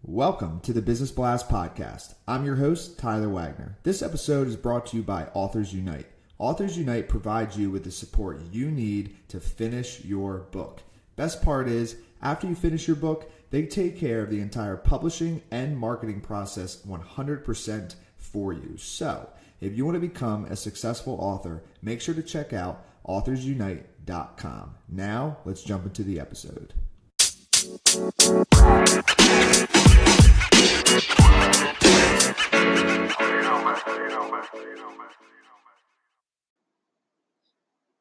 Welcome to the Business Blast Podcast. I'm your host, Tyler Wagner. This episode is brought to you by Authors Unite. Authors Unite provides you with the support you need to finish your book. Best part is, after you finish your book, they take care of the entire publishing and marketing process 100% for you. So, if you want to become a successful author, make sure to check out authorsunite.com. Now, let's jump into the episode.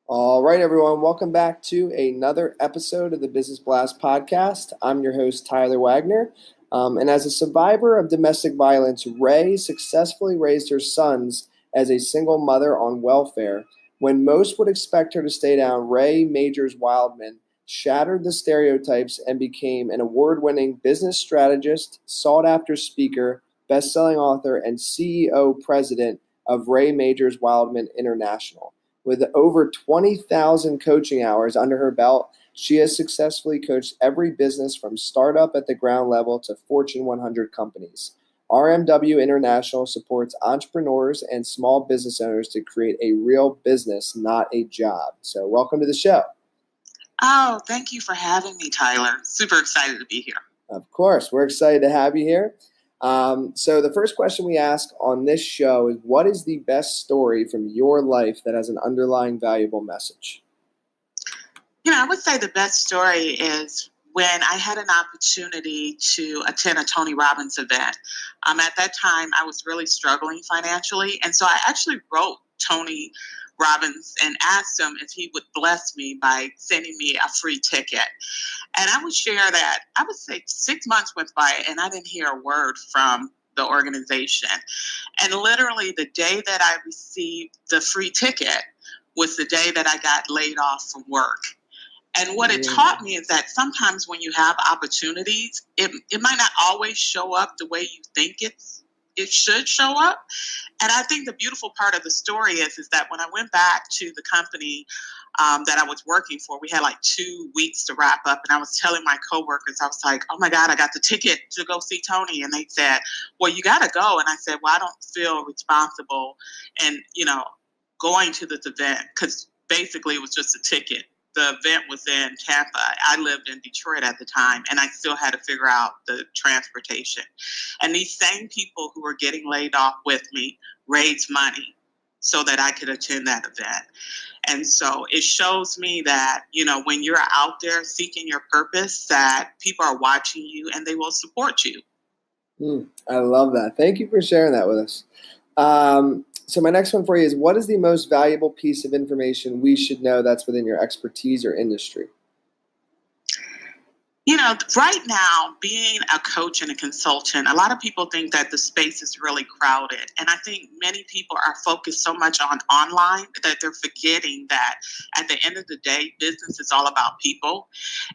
All right, everyone. Welcome back to another episode of the Business Blast Podcast. I'm your host, Tyler Wagner. And as a survivor of domestic violence, Ray successfully raised her sons as a single mother on welfare. When most would expect her to stay down, Ray Majors-Wildman shattered the stereotypes and became an award-winning business strategist, sought-after speaker, best-selling author, and CEO president of Ray Majors-Wildman International. With over 20,000 coaching hours under her belt, she has successfully coached every business from startup at the ground level to Fortune 100 companies. RMW International supports entrepreneurs and small business owners to create a real business, not a job. So welcome to the show. Oh, thank you for having me, Tyler. Super excited to be here. Of course. We're excited to have you here. So the first question we ask on this show is, what is the best story from your life that has an underlying valuable message? I would say the best story is when I had an opportunity to attend a Tony Robbins event. At that time, I was really struggling financially. And so I actually wrote Tony Robbins and asked him if he would bless me by sending me a free ticket. And I would share that, I would say 6 months went by and I didn't hear a word from the organization. And literally the day that I received the free ticket was the day that I got laid off from work. And what it taught me is that sometimes when you have opportunities, it might not always show up the way you think it should show up. And I think the beautiful part of the story is that when I went back to the company that I was working for, we had like 2 weeks to wrap up. And I was telling my coworkers, I was like, oh my God, I got the ticket to go see Tony. And they said, well, you got to go. And I said, well, I don't feel responsible and, going to this event because basically it was just a ticket. The event was in Tampa. I lived in Detroit at the time, and I still had to figure out the transportation. And these same people who were getting laid off with me raised money so that I could attend that event. And so it shows me that, when you're out there seeking your purpose, that people are watching you and they will support you. I love that. Thank you for sharing that with us. So my next one for you is, what is the most valuable piece of information we should know that's within your expertise or industry? Right now, being a coach and a consultant, a lot of people think that the space is really crowded. And I think many people are focused so much on online that they're forgetting that at the end of the day, business is all about people.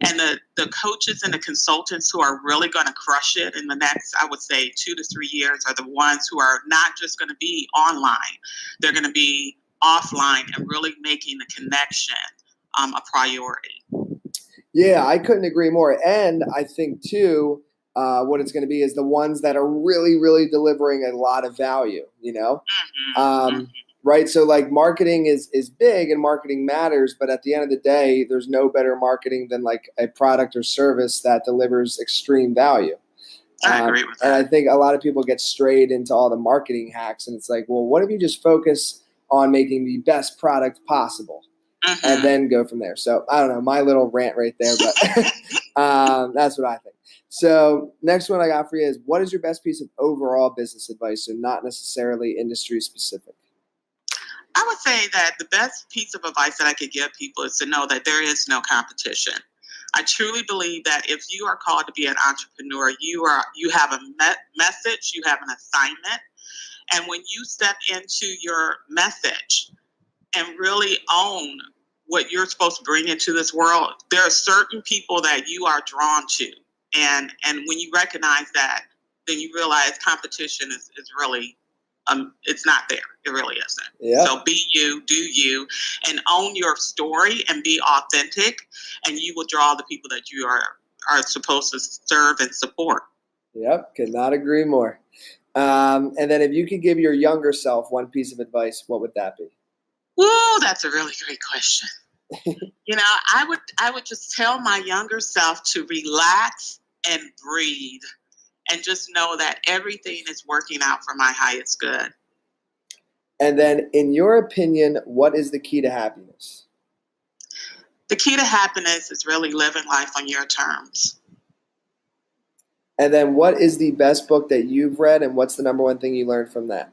And the coaches and the consultants who are really going to crush it in the next, I would say, 2 to 3 years are the ones who are not just going to be online. They're going to be offline and really making the connection a priority. Yeah, I couldn't agree more. And I think, too, what it's going to be is the ones that are really, really delivering a lot of value, right? So like marketing is big and marketing matters. But at the end of the day, there's no better marketing than like a product or service that delivers extreme value. I agree with that. And I think a lot of people get strayed into all the marketing hacks. And it's like, well, what if you just focus on making the best product possible? And then go from there. So I don't know, my little rant right there, but that's what I think. So next one I got for you is, what is your best piece of overall business advice, so not necessarily industry specific? I would say that the best piece of advice that I could give people is to know that there is no competition. I truly believe that if you are called to be an entrepreneur, you have a message, you have an assignment. And when you step into your message and really own what you're supposed to bring into this world, there are certain people that you are drawn to. And when you recognize that, then you realize competition is really, it's not there. It really isn't. Yeah. So be you, do you, and own your story and be authentic, and you will draw the people that you are supposed to serve and support. Yep, could not agree more. And then if you could give your younger self one piece of advice, what would that be? Woo, that's a really great question. I would just tell my younger self to relax and breathe and just know that everything is working out for my highest good. And then, in your opinion, what is the key to happiness? The key to happiness is really living life on your terms. And then, what is the best book that you've read, and what's the number one thing you learned from that?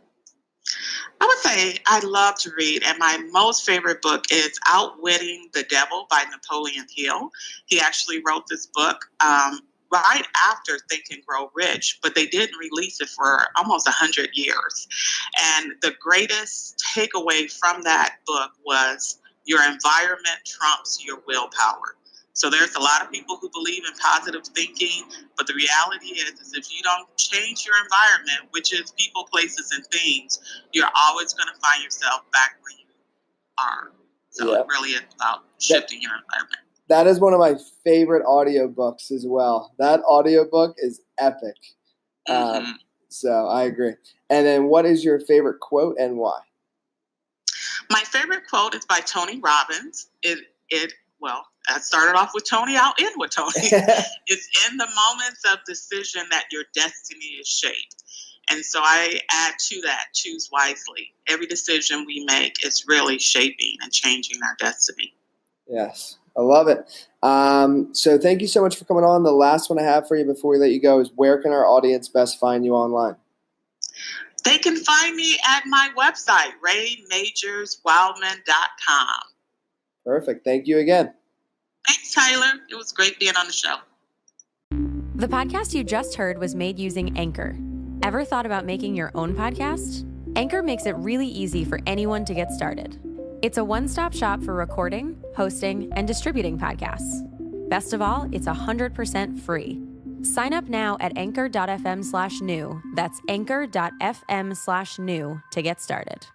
I would say I love to read, and my most favorite book is Outwitting the Devil by Napoleon Hill. He actually wrote this book right after Think and Grow Rich, but they didn't release it for almost 100 years. And the greatest takeaway from that book was your environment trumps your willpower. So there's a lot of people who believe in positive thinking, but the reality is if you don't change your environment, which is people, places, and things, you're always going to find yourself back where you are. So It really is about shifting your environment. That is one of my favorite audiobooks as well. That audiobook is epic. So I agree. And then what is your favorite quote and why? My favorite quote is by Tony Robbins. I started off with Tony, I'll end with Tony. It's in the moments of decision that your destiny is shaped. And so I add to that, choose wisely. Every decision we make is really shaping and changing our destiny. Yes, I love it. So thank you so much for coming on. The last one I have for you before we let you go is, where can our audience best find you online? They can find me at my website, Majors-Wildman.com. Perfect. Thank you again. Thanks, Tyler. It was great being on the show. The podcast you just heard was made using Anchor. Ever thought about making your own podcast? Anchor makes it really easy for anyone to get started. It's a one-stop shop for recording, hosting, and distributing podcasts. Best of all, it's 100% free. Sign up now at anchor.fm/new. That's anchor.fm/new to get started.